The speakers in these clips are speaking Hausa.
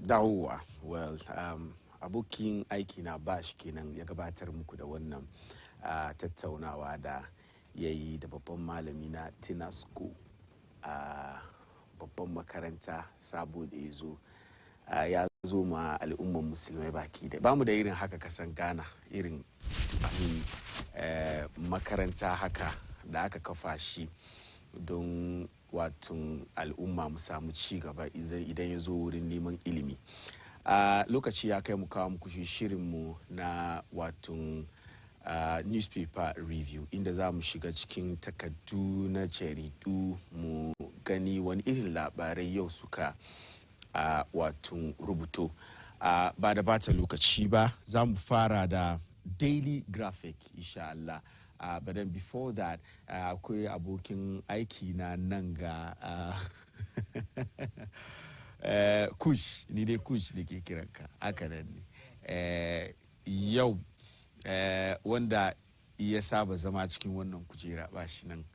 dawowa well abokin aiki na bash kenan ya gabatar muku da wannan tattaunawa da ya yi da babban malami na tinasco a babban makaranta sabo da ya zo ya zo ma al'ummar musulmai baki da bamu da irin haka kasan ghana irin makaranta haka da aka kafa shi don watun al'umma mu samu ci gaba idan ya zo wurin neman ilimi lokaci ya kai mu kawo muku shirinmu na watun newspaper review inda za mu shiga cikin takardu na jaridu mu gani wani irin labarai yau suka watun rubuto ba da bata lokaci ba za mu fara da daily graphic insha Allah. But then before that akwai abokin aiki na nan ga kush ni dai kush da ke kiranka haka nan ne yau wanda ya saba zama cikin wannan kujera ba shi nan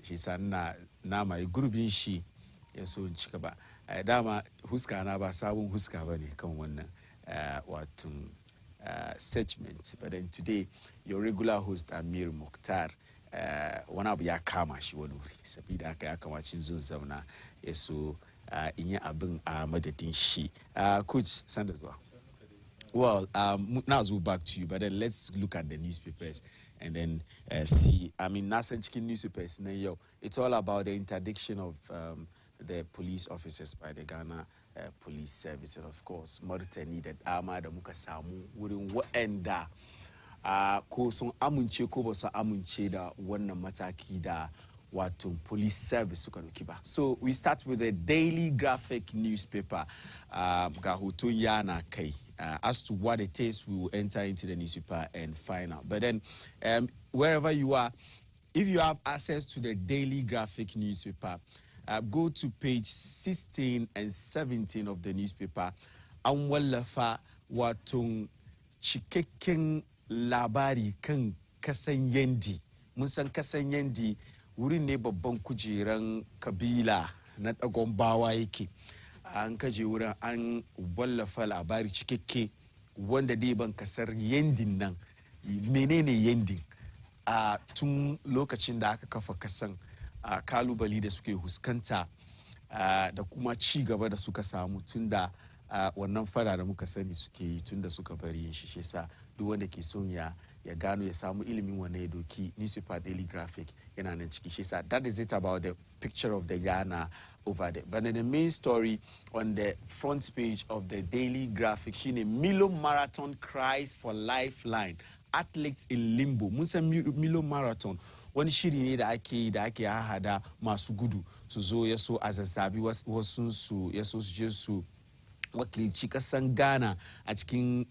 shi sa na mai gurbin shi ya so in cika ba dama huska na ba sabon huska ba ne kan wannan watun segment. But then today your regular host Amir Mukhtar wani abu ya kama shi wani wuri sabida haka ya kamacin zo zauna ya so in yi abin a madadin shi. Coach sanda zuwa. Well, now we'll back to you, but then let's look at the newspapers and then see. I mean, Nasan Chicken newspapers, it's all about the interdiction of the police officers by the Ghana police service, and of course, martani da dama da muka samu wurin waɗanda ko sun amince ko ba su amince da wannan mataki da wato police service suka doki ba. So we start with the Daily Graphic newspaper. Ga hoton yana kai. As to what it is, we will enter into the newspaper and find out. But then, wherever you are, if you have access to the Daily Graphic newspaper, go to page 16 and 17 of the newspaper. An wallafa wato cikakken labari kan kasan yandi. Mun san kasan yandi wurin ne babban kujeran kabila na dagon bawa yake. An kaje wurin an wallafa labari cikakke wanda dai ban kasar yandin nan menene yandin tun lokacin da aka kafa kasan kalubali da suke huskanta da kuma ci gaba da suka samu tun da wannan fara da muka sani suke yi tun da suka bari yin shi sa duk wanda ke son ya gano ya samu ilimin wannan ya doki newspaper Daily Graphic yana nan ciki shi sa that is it about the picture of the Ghana over there. But then the main story on the front page of the Daily Graphic shine Milo Marathon cries for lifeline, athletes in limbo. Mun san Milo Marathon wani shiri ne da ake hada masu gudu su zo ya so a zazzabi wasu su ya so su je su wakilci kasan Ghana a cikin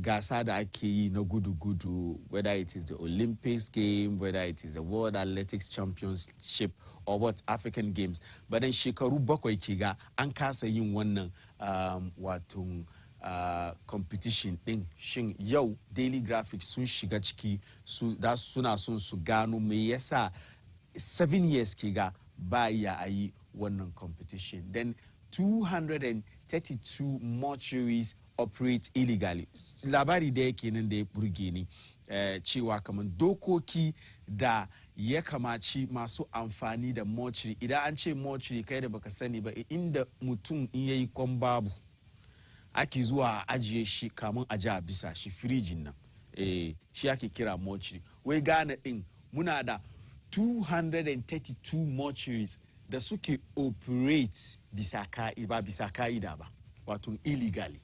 gasa da ake yi na gudu-gudu, whether it is the Olympics game, whether it is the World Athletics Championship or what African Games. But then shekaru bakwai ke ga an kasa yin wannan wato competition din. Shin yau Daily Graphic sun shiga ciki suna son su gano me yasa 7 years ke ga ba ya ayi wannan competition. Then 232 mortuaries operate illegally. Labari da yake nan da ya burge ni cewa kamar dokoki da ya kamaci masu amfani da mortuary. Idan an ce mortuary kai da baka sani ba inda mutum in yayi kwan babu ake zuwa ajiye shi kamun a ja bisa shi firijin nan shi ake kira mortuary. Wai Ghana din muna da 232 mortuaries da suke operate bisa ka'ida ba wato illegally,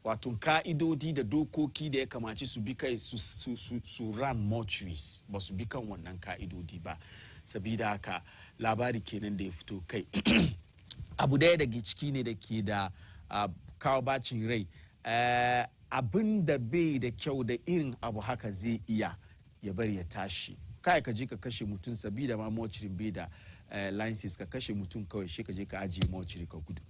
wato ka'idodi da dokoki da ya kamaci su bi kai su run mortuaries ba su bi kan wannan ka'idodi ba. Sabida haka labari kenan da ya fito kai abu daya daga ciki ne da ke da kawo bacin rai abin da bai da kyau da irin abu haka zai iya ya bari ya tashi. Kai ka je ka kashe mutum sabida ma mortuary bai da licenses, ka kashe mutum kawai shi ka je ka ajiye mortuary ka gudu.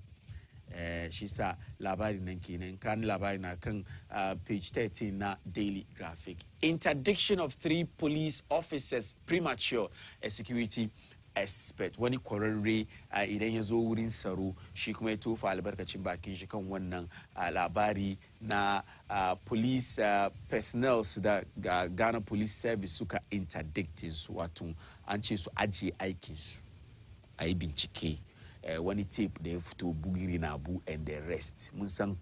Shi sa labari nan kenan. Kan labari na kan page 13 na Daily Graphic. Interdiction of 3 police officers premature security expert wani kwararre idan ya zo wurin tsaro shi kuma ya tofa albarkacin bakin shi kan wannan labari na police personnel da Ghana Police Service suka interdicting su, wato an ce su ajiye aikinsu a yi bincike wani tape da ya fito bugiri na abu and the rest. Mun san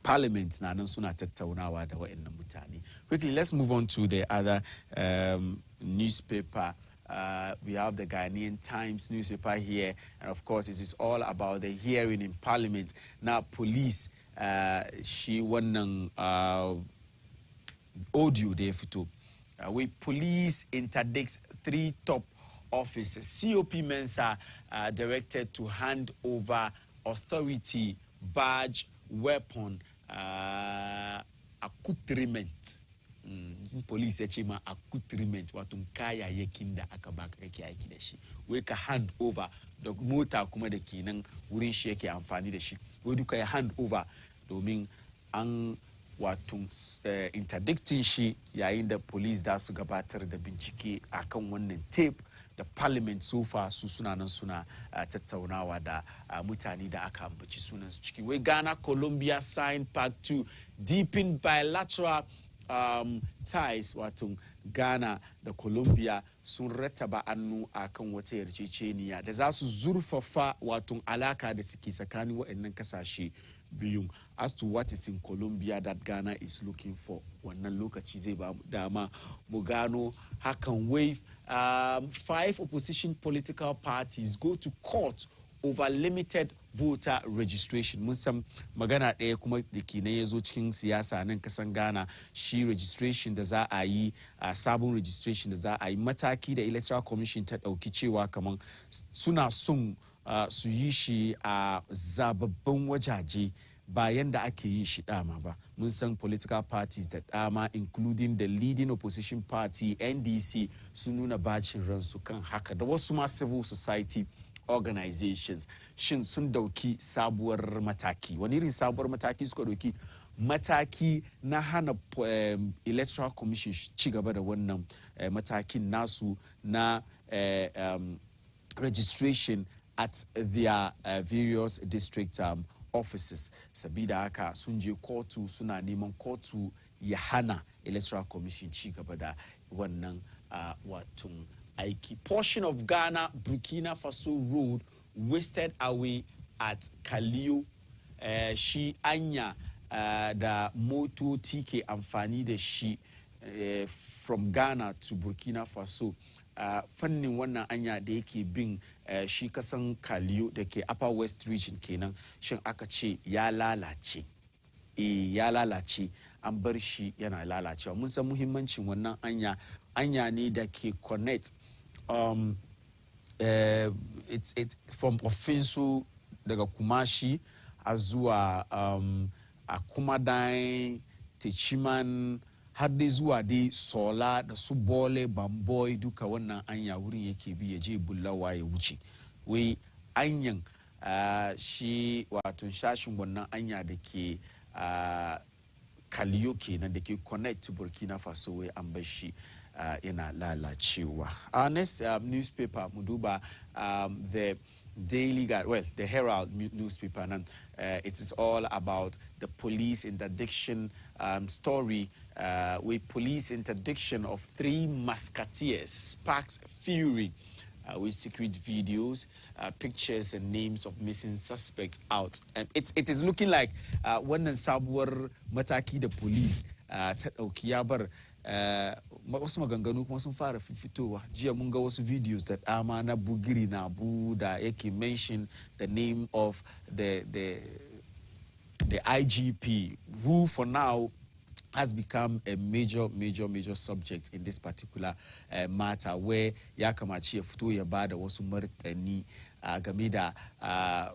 Parliament na nan suna tattaunawa da waɗannan mutane. Quickly, let's move on to the other newspaper. We have the Ghanaian Times newspaper here, and of course, it is all about the hearing in Parliament. Now, police, she wannan audio there fito. With police interdicts 3 top officers. COP Mensa directed to hand over authority, badge, weapon, accoutrement. Police ya ce ma accoutrement, wato kayayyakin da aka baka kake aiki da shi. Wai ka hand over da mota kuma da kenan wurin shi yake amfani da shi. Wai duka ya hand over domin an wato interdicting shi yayin da police da su gabatar da bincike akan wannan tape da Parliament so far su suna nan suna tattaunawa da mutane da aka ambaci sunan su ciki. Wai Ghana Colombia signed Part 2 deepen bilateral ties, wato Ghana da Colombia sun rattaba hannu akan wata yarjejeniya da za su zurfafa wato alaka da suke tsakanin waɗannan kasashe biyun. As to what is in Colombia that Ghana is looking for, wannan lokaci zai ba dama mu gano hakan. Wai 5 opposition political parties go to court over limited voter registration. Mun san magana ɗaya kuma da ke na ya zo cikin siyasa nan kasan Ghana, shi registration da za a yi, sabon registration da za a yi, mataki da Electoral Commission ta ɗauki cewa kamar suna son su yi shi a zababban wajaje bayan da ake yin shi dama ba. Mun san political parties da dama including the leading opposition party NDC sun nuna bacin ransu kan haka, da wasu ma civil society organizations. Shin sun dauki sabuwar mataki? Wani irin sabuwar mataki suka dauki? Mataki na hana Electoral Commission ci gaba da wannan matakin nasu na registration at their various district offices. Sabida haka sun je kotu suna neman kotu ya hana Electoral Commission ci gaba da wannan watun aiki. Portion of Ghana Burkina Faso road wasted away at Kalio. Shi anya da motoci ke amfani da shi from Ghana to Burkina Faso. Fannin wannan anya da yake bin shi kasan Kalio da ke Upper West Region kenan, shin aka ce ya lalace. Ya lalace, an bar shi yana lalacewa. Mun san muhimmancin wannan anya ne da ke connect it's from Ofinsu daga Kumashi a zuwa Akumadan, Techiman, har dai zuwa dai Sola da su Bole, Bamboy, duka wannan anya wurin yake bi ya je Bullawa ya wuce. Wai anyan shi wato shashin wannan anya da ke Kalio kenan da ke connect to Burkina Faso, wai an bar shi yana lalacewa. Our next newspaper mu duba the Daily Guide, well, the Herald newspaper, and it is all about the police interdiction story. With police interdiction of 3 musketeers sparks fury. With secret videos, pictures and names of missing suspects out. It is looking like wannan sabuwar mataki da police ta dauki ya bar wasu maganganu kuma sun fara fitowa. Jiya mun ga wasu videos da dama na bugiri na abu da yake mention the name of the IGP, who for now has become a major subject in this particular matter, where ya kamaci ya fito ya bada wasu martani game da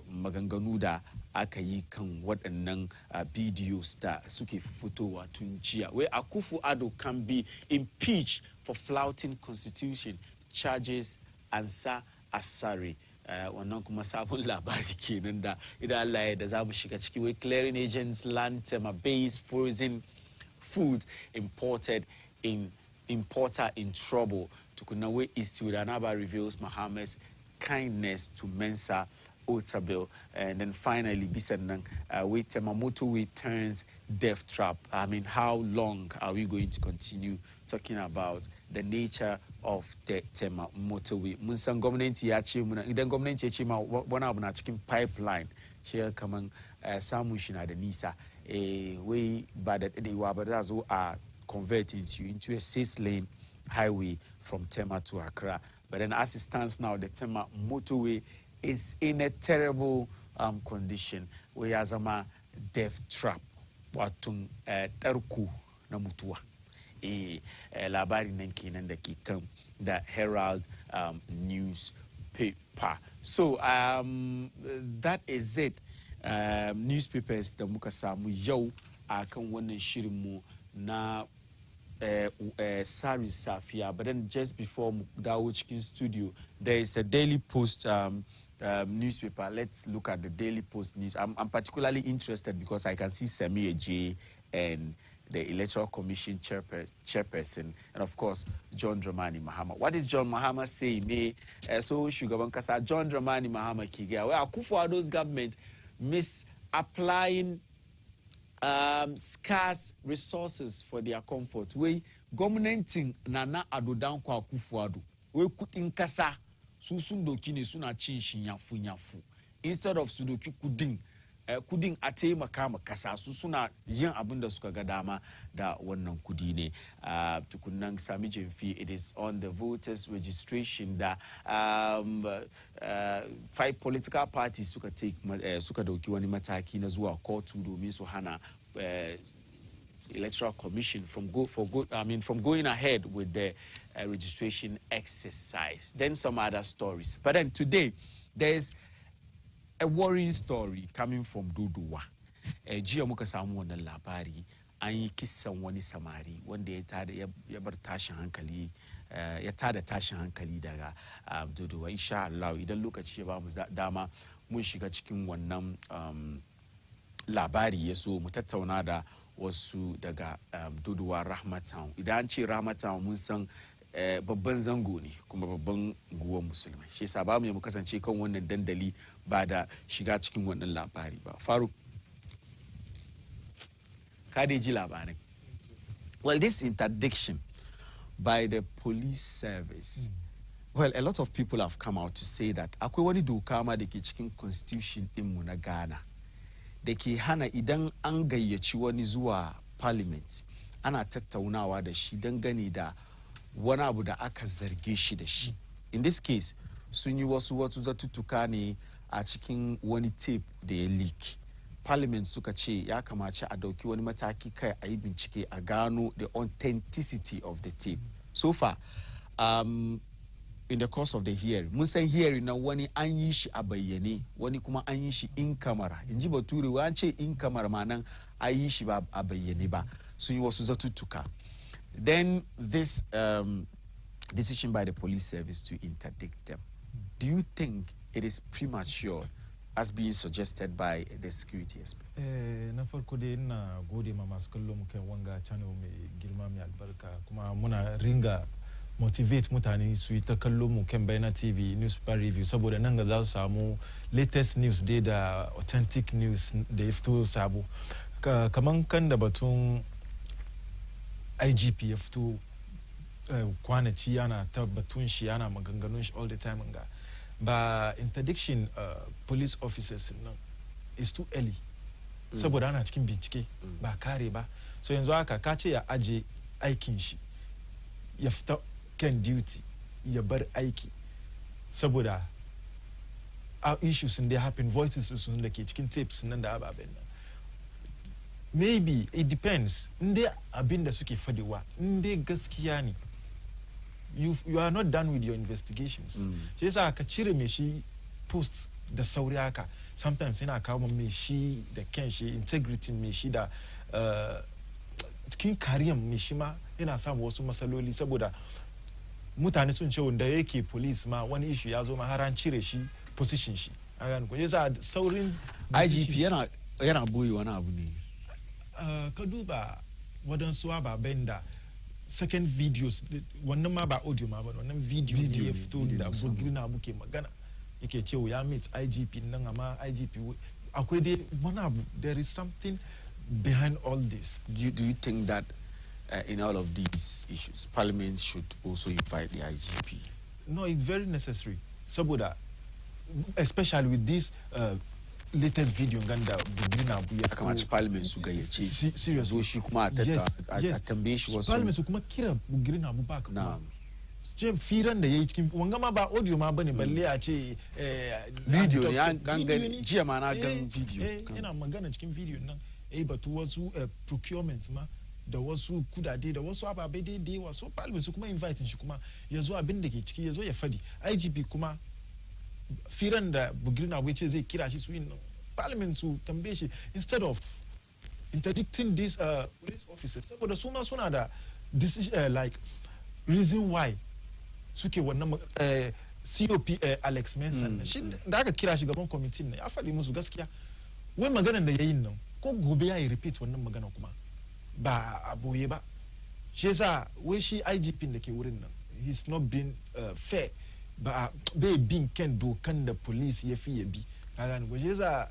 maganganu da aka yi kan waɗannan videos da suke fitowa tun jiya. Where Akufo-Addo can be impeached for flouting constitution, charges Ansa Asare. Wannan kuma sabon labari kenan da idan Allah ya da za mu shiga ciki. Where clearing agents land base frozen food importer in trouble. tukuna we Istiudanaba reveals Muhammad's kindness to Mensa Otabil, and then finally Bisanang with Temamoto turns death trap. I mean, how long are we going to continue talking about the nature of the Tema motorway? Munsan government yachi then government yachi ma wana abuna chicken pipeline here coming Samushina the Nisa a way bad at the Wabadazo are converted into a 6-lane highway from Tema to Accra. But then as it stands now, the Tema motorway is in a terrible condition. We has a death trap. Watung Taruku na mutua. Labari nankinan da ke kan the Herald newspaper. So that is it. Newspapers da muka samu yau akan wannan shirin mu na Tsarin Safiya. But then just before dawo cikin studio, there is a Daily Post newspaper. Let's look at the Daily Post news. I'm particularly interested because I can see Semi J and the Electoral Commission chairperson, and of course, John Dramani Mahama. What is John Mahama saying? So, Shugaban Kasa, John Dramani Mahama Kiga, where Akufo-Addo's government misapplying scarce resources for their comfort. We governmenting Nana Addo kwa Akufo-Addo. We kutin kasa susundoki ne suna cin shi nyafu. Instead of sudoki kudin ate makama kasa su suna yin abin da suka ga dama da wannan kudi ne. Tukunan Sami Jemfi, it is on the voters registration that 5 political parties suka dauki wani mataki na zuwa kotu domin su hana Electoral Commission from going ahead with the registration exercise. Then some other stories. But then today there's a worrying story coming from Dodowa. Jiya muka samu wannan labari an yi kissan wani samari wanda ya bar tashin hankali ya tada tashin hankali daga Dodowa. Insha Allah idan lokaci ya ba mu dama mun shiga cikin wannan labari ya so mu tattauna da wasu daga Dodowa Rahmatown. Idan an ce Rahmatown mun san babban zango ne kuma babban guwan musulmai. Shi yasa ba mu kasance kan wannan dandali ba da shiga cikin wannan labari ba. Faruk, ka dai ji labarin. Well, this interdiction by the police service. Well, a lot of people have come out to say that akwai wani doka ma da ke cikin constitution din mu na Ghana da ke hana idan an gayyaci wani zuwa parliament ana tattaunawa da shi dangane da wani abu da aka zarge shi da shi. In this case, sun yi wasu zatuttuka ne a cikin wani tape da ya leak. Parliament suka ce ya kamace a dauki wani mataki kai a yi bincike a gano the authenticity of the tape. So far, in the course of the hearing, mun san hearing na wani an yi shi a bayyane, wani kuma an yi shi in camera. In ji Bature, wa an ce in camera ma nan an yi shi ba a bayyane ba. Sun yi wasu zatuttuka. Then this decision by the police service to interdict them. Do you think it is premature as being suggested by the security aspect? Na farko dai ina gode ma masu kallo mu kai wanga channel mai girma mai albarka kuma muna ringa motivate mutane su yi ta kallo mu kan Bayana TV newspaper review saboda nan ga za su samu latest news dai da authentic news da ya fito sabo. Kaman kan da batun IGP ya fito kwanaci yana ta batun shi yana maganganun shi all the time nga. Ba interdiction police officers nan is too early. Saboda ana cikin bincike ba kare ba. So yanzu haka ka ce ya aje aikin shi ya fita kan duty ya bar aiki saboda issues in there happen, voices sun da ke cikin tapes nan da ababen nan. Maybe it depends. Inde abin da suke fadewa, inde gaskiya ne. You are not done with your investigations. Shi yasa ka cire me shi post da sauri haka. Sometimes yana kawo me shi da ken shi integrity me shi da cikin kariyar me shi ma yana samu wasu masaloli saboda mutane sun ce wanda yake police ma wani issue ya zo ma har an cire shi position shi. Agan ko yasa saurin IGP yana boye wani abu ne. Ka duba wadansu ababen da second videos wannan ma ba audio ma ba wannan video ne ya fito da bugiri na buke magana yake cewa ya meet IGP nan amma IGP akwai dai wani abu, there is something behind all this. Do you think that in all of these issues Parliament should also invite the IGP? No, it's very necessary saboda especially with this latest video ganda bugiri na bu ya kamar Parliament su gayyace serious zo shi kuma a tambaye shi wasu Parliament su kuma kira bugiri na bu ba ka kuma Jim firan da yayi cikin wanga ma ba audio ma bane balle a ce video ne an gani jiya ma na gan video ina magana cikin video nan batu wasu procurement ma da wasu kudade da wasu ababai daidai wasu Parliament su kuma invite shi kuma yazo abin da ke ciki yazo ya fadi IGP kuma firan da bugiri na ce zai kira shi su yin Parliament su tambaye shi instead of interdicting these police officers saboda su ma suna da decision like reason why suke wannan COP Alex Manson shi da aka kira shi gaban committee ne ya faɗi musu gaskiya wai maganar da yayin nan ko gobe ya yi repeat wannan magana kuma ba a boye ba shi yasa wai shi IGP da ke wurin nan he's not been fair ba bai bin kan dokan da police ya fi ya bi kaga ne shi yasa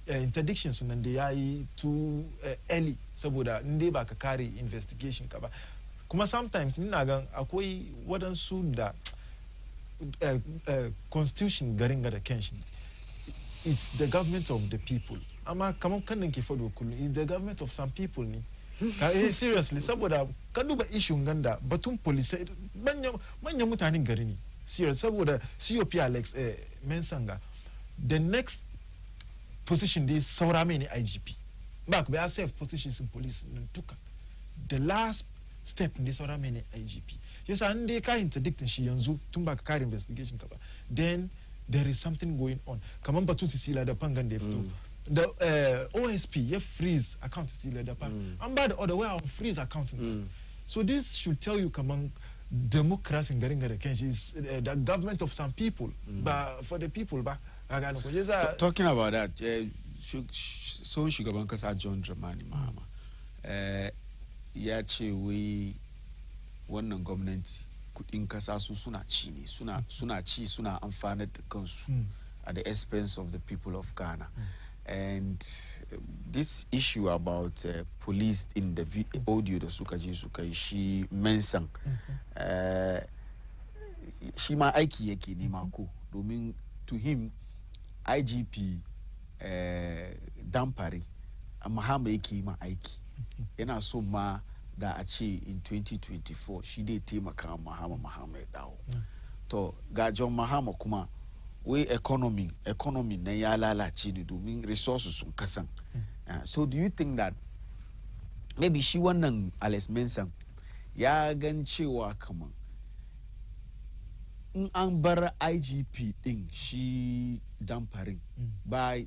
interdiction sunan da yayi too early saboda in ba ka kare investigation ka ba kuma sometimes ina gan akwai wadansu da constitution garin ga da kenshi it's the government of the people amma kamar kannan ke fado kullum it's the government of some people ne seriously saboda ka duba issue ganda batun police manyan mutanen gari ne serious saboda COP Alex Mensanga the next position dai saura mai ne IGP ba ka ba self positions in police nan duka the last step ne saura mai ne IGP yasa an dai ka interdictin shi yanzu tun ba ka kare investigation ka ba then there is something going on kaman batun Sisila da pangan da ya fito the OSP ya freeze account Sisila da pan an ba da order where on freeze account so this should tell you kaman democracy in garin Kenshi is the government of some people but for the people ba talking about that so shugaban kasa John Dramani Mahama ya ce wai wannan gwamnati kudin kasa su suna ci ne suna amfana da kansu at the expense of the people of Ghana and this issue about police in the audio da suka je suka yi shi Mensan shi ma aiki yake nema ko domin to him IGP Dampare Mahama yake ma aiki yana so ma da a ce in 2024 shi dai taimaka Mahama ya dawo to ga John Mahama kuma wai economy na ya lalace ne domin resources sun kasan so do you think that maybe shi wannan Alex Manson ya gan cewa kaman in an bar IGP din shi Damparin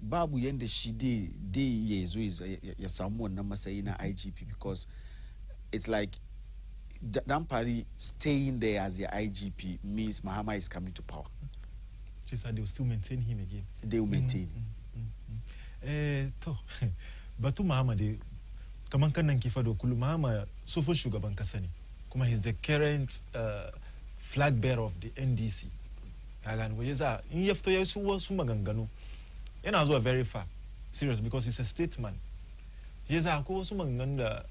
babu yanda shi dai ya zo ya samu wannan matsayi na IGP because it's like Dampari staying there as the IGP means Mahama is coming to power. She said they will still maintain him again. They will maintain him. Batu Mahama de kaman kannan kifa do kullu Mahama sofo shugaban kasa ne kuma he's the current flag bearer of the NDC. Kagan waje za in ya fito ya su wasu maganganu yana zuwa very far serious because he's a statesman. Yasa ko wasu maganganu da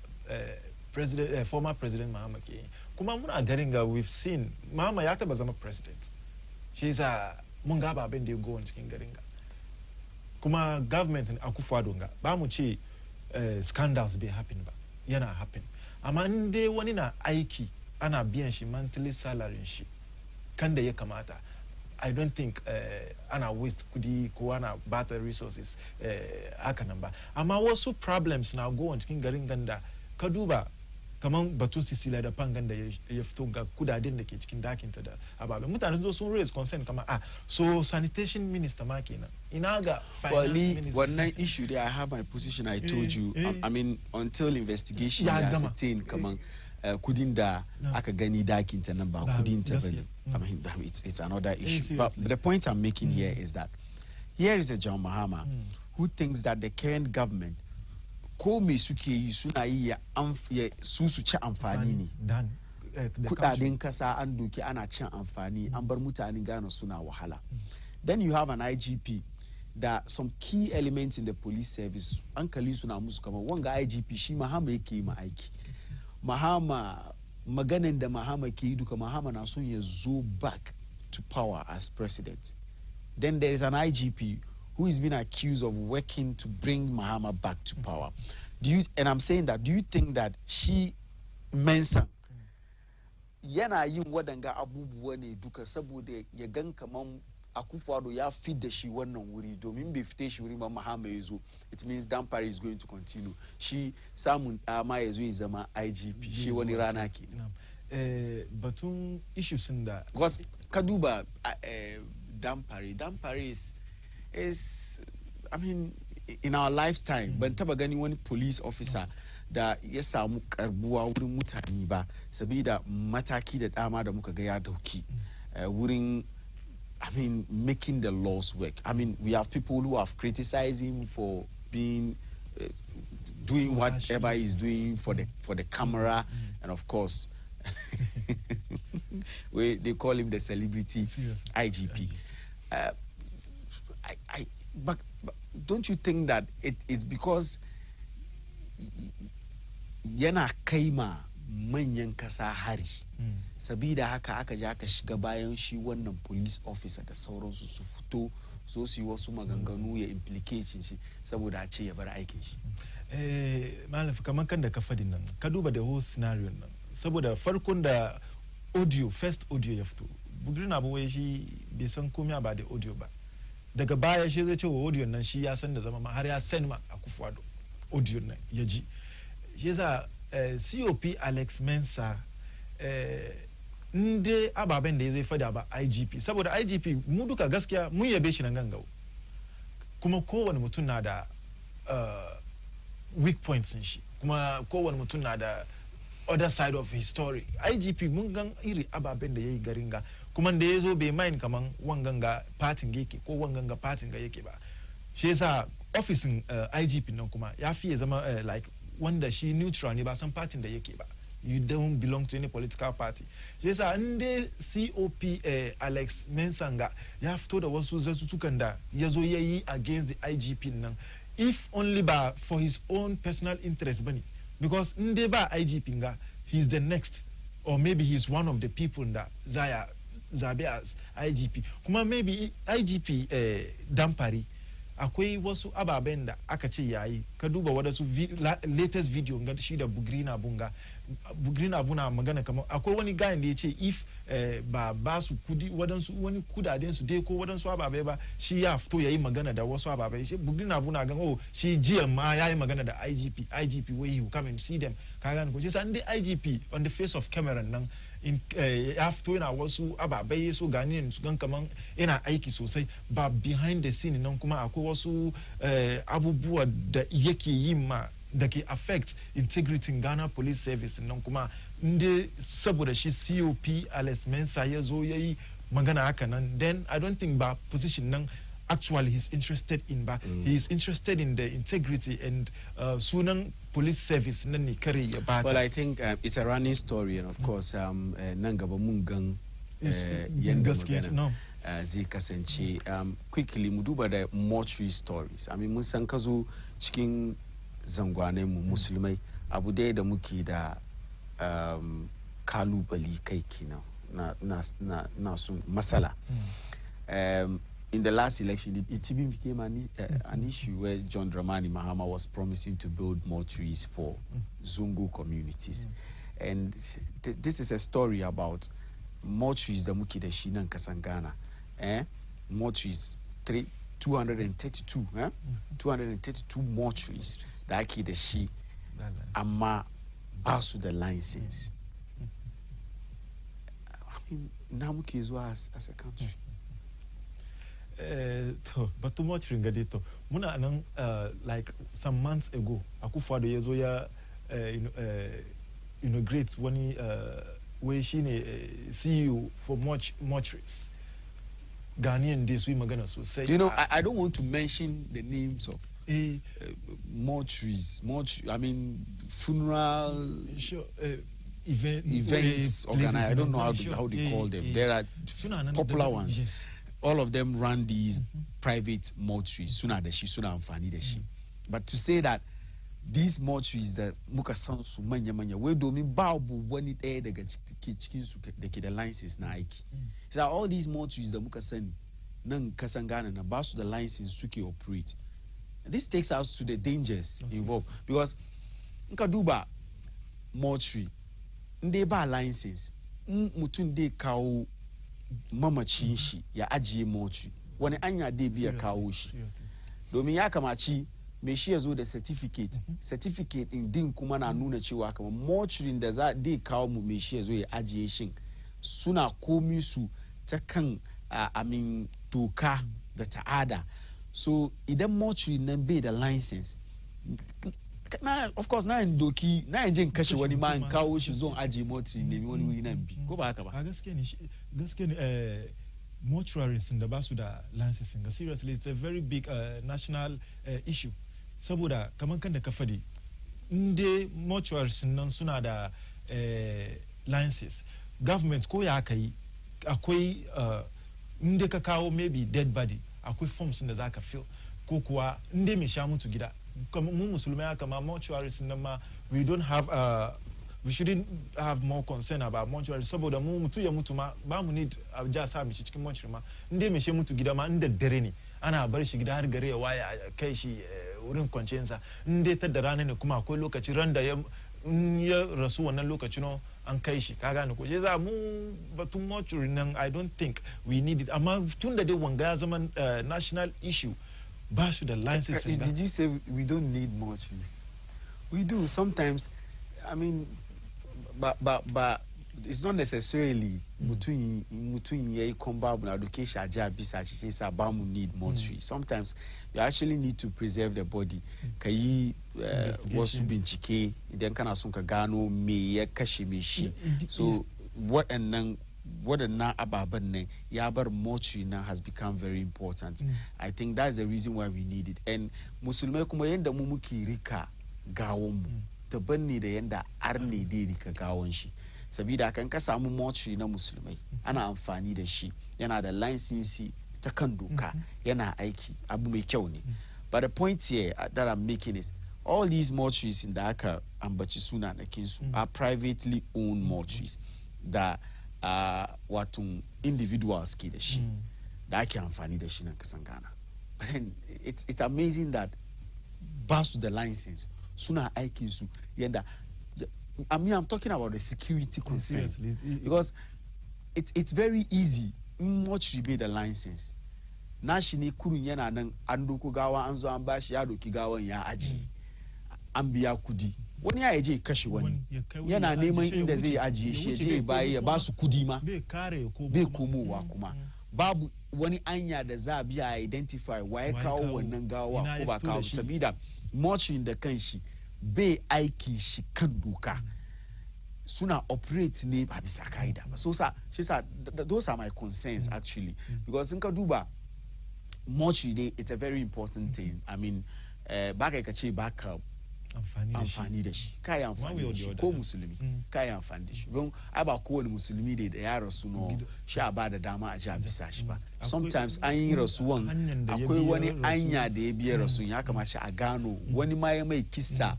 former president Mahama ke kuma muna garin ga we've seen Mahama ya taba zama president shi yasa mun ga abin da ya go on cikin garin ga kuma government Akufo-Addo ga ba mu ce scandals bai happen ba yana happen amma in dai wani na aiki ana biyan shi monthly salary shi kan da ya kamata I don't think ana waste kudi ko ana bata resources haka nan ba amma wasu problems na go on cikin garin ganda ka duba kaman batun Sisila da pangan da ya fito ga kudaden da ke cikin dakinta da ababen mutane sun raise concern kama so sanitation minister ma kenan ina ga finance minister wannan issue there I have my position I told you I mean until investigation ya ascertain kaman kudin da aka gani dakinta nan ba kudin ta bane I mean it's another issue but the point I'm making here is that here is a John Mahama who thinks that the current government ko me suke yi suna yi ya su ci amfani ne kudaden kasa an doki ana cin amfani an bar mutanen Ghana suna wahala. Then you have an IGP that some key elements in the police service hankali suna musu kamar wanga IGP shi Mahama yake yi ma aiki. Mahama maganin da Mahama ke yi duka Mahama na son ya zo back to power as president. Then there is an IGP who is being accused of working to bring Mahama back to power. And I'm saying that, do you think that she Mensah yana yin waɗanga abubuwa ne duka saboda ya gan kaman Akufo-Addo ya fit da shi wannan wuri domin bai fite shi wuri ba Mahama ya zo, it means Dampare is going to continue. Shi samun ma ya zo ya zama IGP shi wani rana ke. Batun issues da because ka duba Dampare is I mean in our lifetime ban taba gani wani police officer da ya samu karbuwa wurin mutane ba saboda mataki da dama da muka ga ya dauki wurin I mean making the laws work. I mean we have people who have criticized him for being doing whatever he's doing for the camera and of course they call him the celebrity IGP. But don't you think that it is because yana kaima manyan kasa hari sabida haka aka je aka shiga bayan shi wannan police officer da sauransu su fito so su yi wasu maganganu ya implicate shi saboda a ce ya bar aikin shi. Malam kamar kan da ka fadin nan ka duba da whole scenario nan saboda farkon da first audio ya fito Bugrin abu wai shi bai san komai ba da audio ba daga baya shi zai ce wa audio nan shi ya san da zama har ya send ma Akufo-Addo audio nan ya ji shi yasa COP Alex Mensah inda ababen da ya zai fada ba IGP saboda IGP mu duka gaskiya mun yabe shi nan gangawo kuma kowane mutum na da weak points in shi kuma kowane mutum na da other side of his story. IGP mun gan iri ababen da yayi garin ga kuma da yazo bai mind kaman wanganga partin yake ko wanganga partin ga yake ba shi yasa office IGP nan kuma ya fiye zama like wanda shi neutral ne ba san partin da yake ba, you don't belong to any political party. Shi yasa inda COP Alex Mensah ya fito da wasu zatutukan da yazo yayi against the IGP nan if only ba for his own personal interest bane, because nde ba IGP nga he's the next or maybe he's one of the people that zaya zabe as IGP kuma maybe IGP Dampare akwai wasu ababen da aka ce yayi ka duba wadansu latest video ga shi da Bugrina Abuna magana kamar akwai wani guy da yace if ba su kudi wadansu wani kudaden su dai ko wadansu ababe ba shi ya fito yayi magana da wasu ababe shi Bugrina Abuna ga shi jiya ma yayi magana da IGP where you come and see them ka gane ko shi san dai IGP on the face of camera nan in ya fito yana wasu ababai so gani su gan kaman yana aiki sosai ba behind the scene nan kuma akwai wasu abubuwa da yake yi ma da ke affect integrity Ghana Police Service nan kuma inda saboda shi COP Alex Mensah ya zo yayi magana haka nan, then I don't think ba position nan actually he's interested in ba he is interested in the integrity and sunan police service nan ne kare ya bata. Well, I think it's a running story and of course nan gaba mun gan yanda magana zai kasance. Quickly mu duba da mortuary stories. I mean mun san ka zo cikin zangwane mu musulmai abu dai da muke da kalubali kai kenan na sun masala. In the last election, it even became an issue where John Dramani Mahama was promising to build mortuaries for Zungu communities. And this is a story about mortuaries da muke da shi nan kasan Ghana. Mortuaries 232 mortuaries da ake da shi amma ba su da license. I mean, na muke zuwa as a country. But too much ringadito. Muna nan like some months ago, Akufo-Addo ya zo ya inaugurate wani wai shine CEO for mortuaries. Ghanaian dai su yi magana sosai. You know, I don't want to mention the names of mortuaries, I mean, funeral sure, events organized. I don't know how they call them. There are popular ones. Yes. All of them run these private mortuaries. Suna deshi, suna amfani deshi. But to say that these mortuaries that muka san su manya we domin babu wani ɗaya daga cikin su da ke da license na aiki. So all these mortuaries da muka sani nan kasan Ghana na ba su da license suke operate. This takes us to the dangers involved because nka duba mortuary nde ba license mutum dai kawo mamacin shi ya ajiye mortuary wani anya dai biya kawo shi domin ya kamaci me shi ya zo da certificate din kuma na nuna cewa kamar mortuary da za dai kawo mu me shi ya zo ya ajiye shin suna komi su ta kan amin doka da ta'ada. So idan mortuary nan bai da license of course na yin doki na yin jin kashe wani ma in kawo shi zon ajiye mortuary nemi wani wuri nan bi ko ba haka ba. A gaske ne mortuaries da ba su da license ga seriously it's a very big national issue saboda kaman kan da ka fadi inde mortuaries nan suna da license government ko ya kai akwai inde ka kawo maybe dead body akwai forms da zaka fill ko kuwa inde mai sha mutu gida mu musulmai haka ma mortuaries nan ma we shouldn't have more concern about mortuaries saboda mu mutu ya mutu ma ba mu need a ja sa mishi cikin mortuary ma inde mai sha mutu gida ma inda dare ne ana bar shi gida har gare ya waya kai shi wurin kwanciyarsa inde ta da rana ne kuma akwai lokaci ran da ya rasu wannan lokaci no an kai shi ka gane ko za mu batun mortuary nan I don't think we need it amma tun da dai wanga ya zama national issue ba su da license. Did you say we don't need mortuaries? We do sometimes. I mean, but it's not necessarily mutum yayi komba na doke shi aje abisa shi sai ba mu need mortuary. Sometimes you actually need to preserve the body. Kayi wasu bincike idan kana son ka gano me ya kashe me shi. So waɗannan ababen nan ya bar mortuary now has become very important. I think that's the reason why we need it. And musulmai kuma yanda mu muke rika gawon mu daban ne da yanda arne dai rika gawon shi. Sabida kan ka samu mortuary na musulmai ana amfani da shi yana da license ta kan doka yana aiki abu mai kyau ne. But the point here that I'm making is all these mortuaries in da aka ambaci suna na kinsu are privately owned mortuaries da watun individuals ke da shi da ake amfani da shi nan kasan Ghana. But then it's amazing that ba su da license suna aikin su yanda I'm talking about the security concern because it's very easy much rebate the license na shi ne kurun yana nan an doko gawa an zo an bashi ya doki gawan ya aji an biya kudi wani ya je kashe wani yana neman inda zai ajiye shi je bayi ya ba su kudi ma bai komowa kuma babu wani anya da za a biya identify waye kawo wannan gawa ko ba kawo sabida mortuary da kanshi bai aiki shi kan doka suna operate ne ba bisa kaida ba so those are my concerns actually because in ka duba mortuary it's a very important thing. I mean ba kai ka ce ba ka amfani da shi kai amfani da shi ko musulmi kai amfani da shi don ai ba kowane musulmi da ya rasu no sha ba da dama a ja bisa shi ba sometimes an yi rasuwan akwai wani anya da ya biya rasu ya kamata a gano wani ma ya mai kissa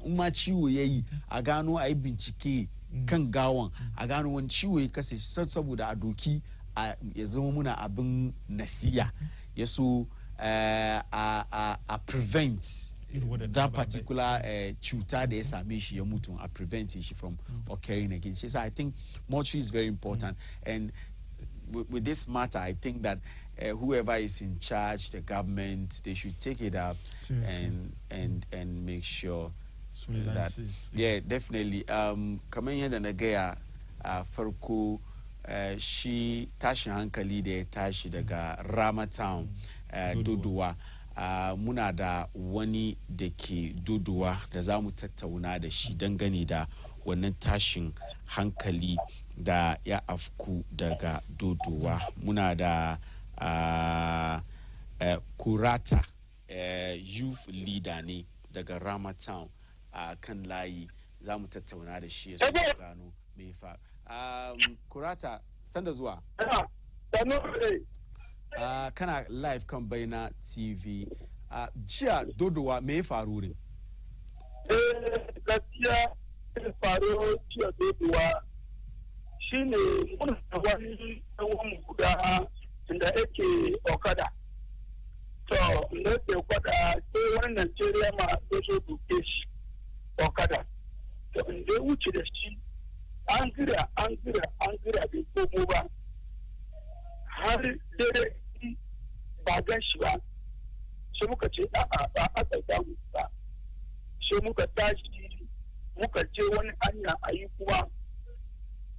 in ma ciwo yayi a gano a yi bincike kan gawan a gano wani ciwo ya kase saboda a doki ya zama muna abin nasiya ya so a prevent that particular cuta da ya same shi ya mutu a prevent shi from occurring again. So I think mortuary is very important and with this matter I think that whoever is in charge, the government, they should take it up and make sure that yeah definitely kamar yadda na gaya farko shi tashin hankali da ya tashi daga Rama Town Dodowa muna da wani da ke Dodowa da za mu tattauna da shi dangane da wannan tashin hankali da ya afku daga Dodowa. Muna da Kurata youth leader ne daga Rama Town a kan layi za mu tattauna da shi ya so gano me fa kurata sanda zuwa kana live kan Baina TV jiya dodowa me ya faru ne gaskiya faru jiya dodowa shine mun wani ɗan guda da yake okada to da yake okada sai wani Najeriya ma ya zo duke shi okada to da wuce da shi an gira bai komo ba har dare ba gan shi ba sai muka ce a'a ba aka damu ba sai muka tashi muka je wani hanya a yi kuma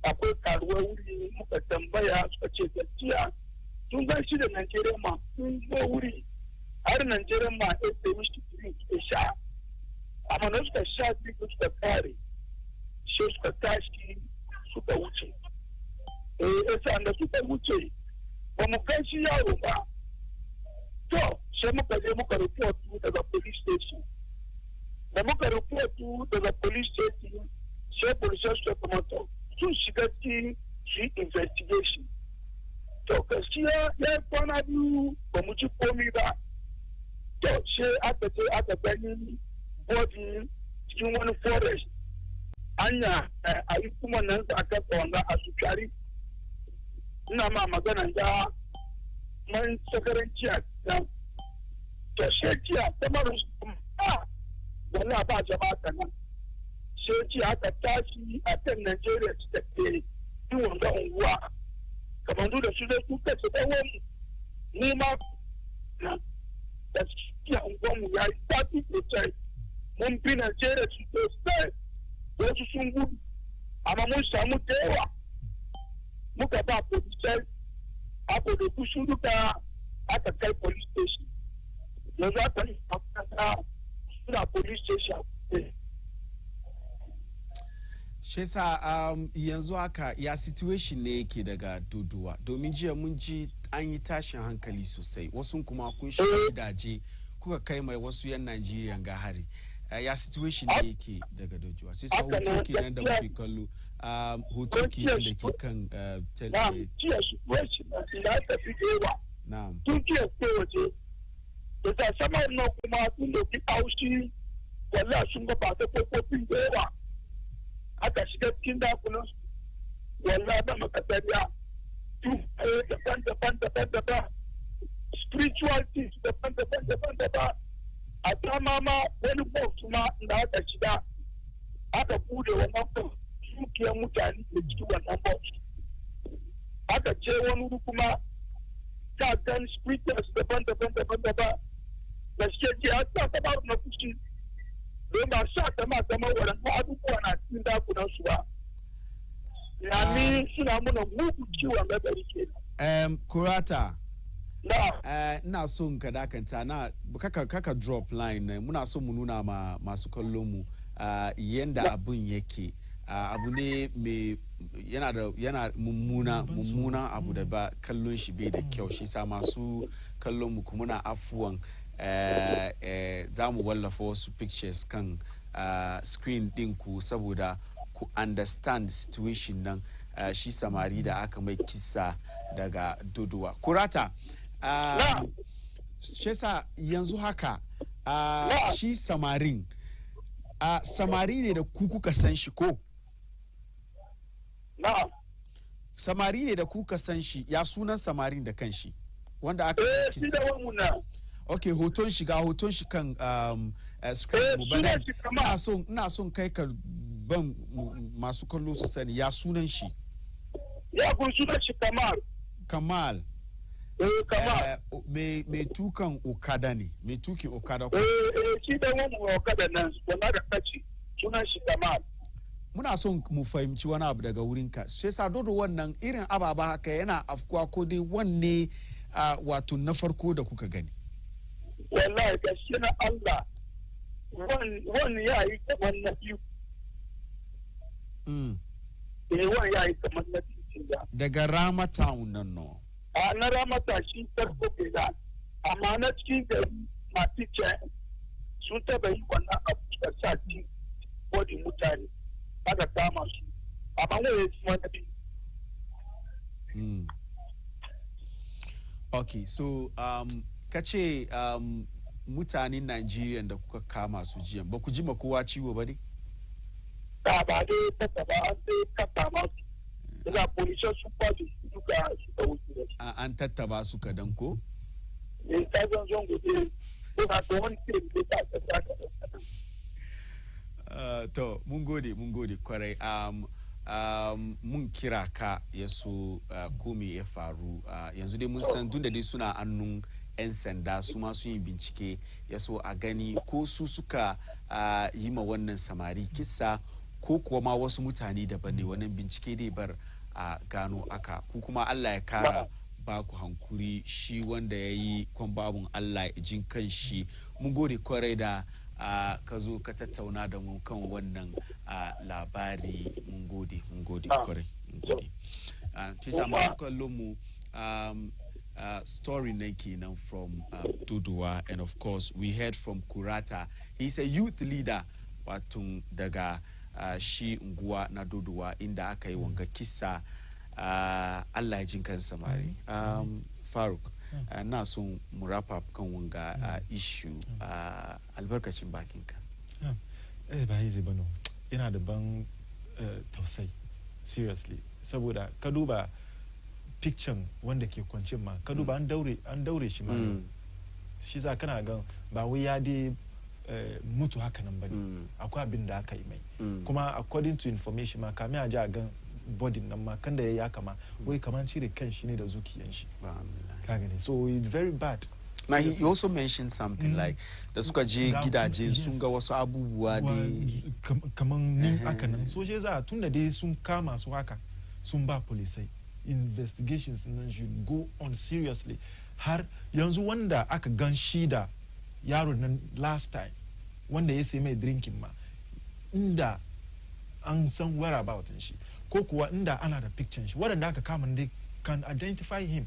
akwai karuwar wuri muka tambaya suka ce gaskiya sun gan shi da Najeriya ma sun zo wuri har Najeriya ma ya sai mishi drink ya sha amma na suka sha drink suka kare sai suka tashi suka wuce yasa da suka wuce ba mu kai shi yaro ba to sai muka je muka report daga police station da muka report daga police station sai police station sun shiga cikin su investigation to gaskiya ya kwana biyu ba mu ci komi ba to sai aka je aka gani body cikin wani forest anya a yi kuma nan da aka tsawanga a sukari ina ma magana da man sakarin ciya to sai ciya ta maru wala ba jama'a nan sai ciya aka tashi a kan Najeriya su da ke yi wanga unguwa kamar da su zai kuka su ɗawon nema da cikin unguwanmu ya yi tafi sosai mun bi Najeriya su sosai wasu sun gudu amma mun samu da yawa muka ba polisai aka da kusur duka aka kai police station yanzu aka yi makasa suna police station shi sa yanzu haka ya situation ne yake daga dodowa domin jiya mun ji an yi tashin hankali sosai wasu kuma kun shiga gidaje kuka kai mai wasu yan Najeriya ga hari ya situation ne yake daga dodowa sai sa hoto kenan da muke kallo hoto kenan da ke kan tele jiya situation da aka fi dewa na'am tun jiya ko waje da sama nan kuma sun dauki aushi wallahi sun ga ba ta kofofin da yawa aka shiga cikin dakunan wallahi da makasariya daban spiritual things daban a dama ma wani box ma da aka shiga aka bude wannan box dukiyar mutane da cikin wannan box aka ce wani wuri kuma ta gan spirituals daban da suke ce an sa ta ba na kushi don ba sa ta ma zama waɗanda abubuwa na cikin dakunan su ba na ni suna muna mugu ciwon gagari ke kurata ina son ka dakanta na kaka drop line muna so mu nuna ma masu kallon mu yanda abun yake abu ne mai yana mummuna abu da ba kallon shi bai da kyau shi sa masu kallon mu kuma na afuwan za mu wallafa wasu pictures kan screen ɗinku saboda ku understand situation nan shi samari da aka mai kisa daga dodowa kurata shi sa yanzu haka shi samarin samari ne da kuka san shi ko samari ne da kuka san shi ya sunan samarin da kan shi wanda aka kisa ok hoton shi ga hoton shi kan screen mu bana ina son kai ka ban masu kallo su sani ya sunan shi ya kun sunan shi Kamal Kamal me tukan okada ne me tuki okada ko shi da wani okada nan wanda da kaci sunan shi Kamal muna son mu fahimci wani abu daga wurinka sai sa dodo wannan irin ababa haka yana afkuwa ko dai wanne wato na farko da kuka gani wallahi gaskiya na Allah wani ya yi kamar na biyu wani ya yi kamar na biyu daga Rama Town nan no na Rama Town shi farko ke da amma na cikin gari masu ce sun taba yi wannan abu da sa ci body mutane aka kama su amma wani ya ci wani bi. Okay, so kace mutanen Nigeria da kuka kama su jiya ba ku ji ma kowa ciwo ba ne? Ba dai tattaba an sai kama su daga police su kwaje duka su da wuce da shi. An tattaba su kadan ko? Ta zan gobe ko na to wani ke da ta to mun gode kwarai mun kira ka ya so ko me ya faru yanzu dai mun san tunda dai suna annun 'yan sanda su ma sun yi bincike ya so a gani ko su suka yi ma wannan samari kisa ko kuwa ma wasu mutane daban ne wannan bincike dai bar a gano aka ku kuma Allah ya kara ba ku hankuri shi wanda ya yi kwambabun Allah ya jin kan shi mun gode kwarai da ka zo ka tattauna da mu kan wannan labari mun gode kwarai kisa masu kallon mu story nan kenan from Dodowa, and of course we heard from Kurata. He's a youth leader watun daga shi unguwa na Dodowa inda aka yi wanga kisa Allah ya jin kan samari. Faruk na son mu wrap up kan wanga issue albarkacin bakinka. Ba yi bano yana da ban tausayi seriously saboda ka duba picture wanda ke kwancin ma ka duba an daure shi ma shi za kana gan ba wai ya dai mutu haka nan bane akwai abin da aka yi mai kuma according to information ma kamin a ji a gan body nan ma kan da ya yaka ma wai kaman cire kan shi ne da zukiyan shi ka gani so it's very bad. Now he also mentioned something like da suka je gidaje sun ga wasu abubuwa dai kaman ni haka nan so shi za tun da dai sun kama su haka sun ba polisai investigations nan should go on seriously har yanzu wanda aka gan shi da yaro nan last time wanda ya sai mai drinking ma inda an san whereabout shi ko kuwa inda ana da picture shi waɗanda aka kama dai can identify him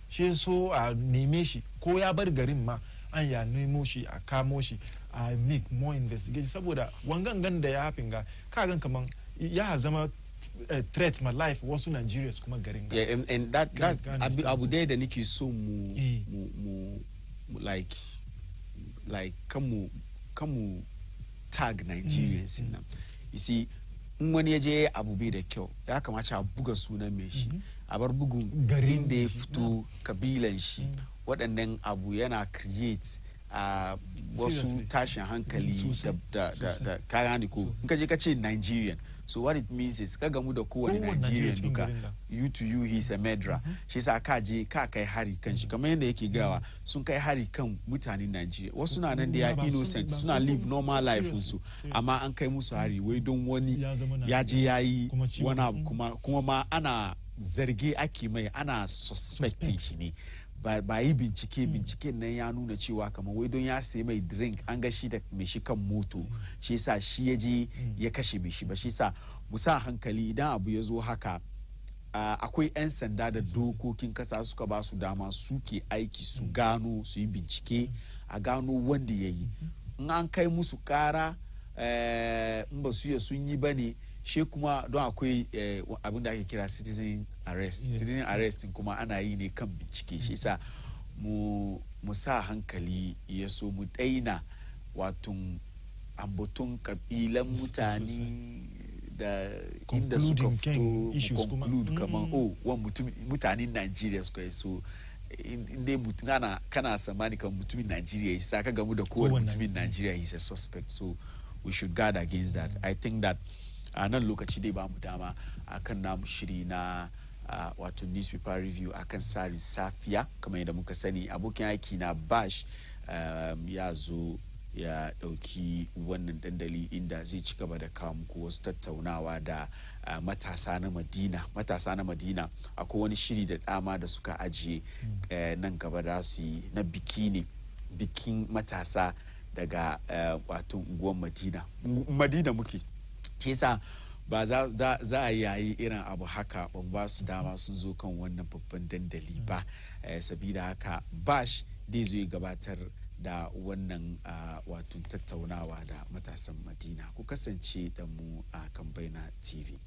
shi so a neme shi ko ya bar garin ma an ya nemo shi a kamo shi a make more investigation saboda wangan da ya hafin ga kagan kaman ya zama threat my life wasu Nigerians kuma garin ga. Yeah, and that's abu da nake so mu like kamu tag Nigerians in them. You see in wani ya je abu bai da kyau ya kamata a buga sunan mai shi a bar bugun garin da ya fito kabilan shi waɗannan abu yana create wasu tashin hankali da kagani ko in ka je ka ce Nigerian so what it means is ka gamu da kowane Nigerian duka you to you he's a murderer shi yasa ka je ka kai hari kan shi kamar yadda yake gawa sun kai hari kan mutanen Nigeria wasu na nan da ya innocent suna live normal life su amma an kai musu hari wai don wani ya je yayi wani abu kuma ma ana zarge ake mai ana suspecting shi ne ba yi bincike nan ya nuna cewa kamar wai don ya sai mai drink an ga shi da mai shi kan moto shi yasa shi ya je ya kashe mai shi ba shi yasa mu sa hankali idan abu ya zo haka akwai 'yan sanda da dokokin kasa suka ba su dama suke aiki su gano su yi bincike a gano wanda ya yi in an kai musu kara in ba su sun yi ba ne shi kuma don akwai abin da ake kira citizen arrest kuma ana yi ne kan bincike shi sa mu sa hankali ya so mu daina watun ambaton kabilan mutane da inda suka fito conclude kamar mutanen Najeriya suka yi so inda mutum kana samani kan mutumin Najeriya ya sa ka gamu da kowane mutumin Najeriya is a suspect so we should guard against that. I think that a nan lokaci dai ba mu dama akan namu shiri na wato newspaper review akan Tsarin Safiya kamar yadda muka sani abokin aiki na Bash ya zo ya dauki wannan dandali inda zai ci gaba da kawo muku wasu tattaunawa da matasa na Madina akwai wani shiri da dama da suka ajiye nan gaba da su yi na biki ne bikin matasa daga wato unguwar Madina muke shi yasa ba za a yayi irin abu haka ba su dama sun zo kan wannan babban dandali ba sabida haka Bash dai zo gabatar da wannan wato tattaunawa da matasan Madina. Ku kasance da mu a kan Baina TV.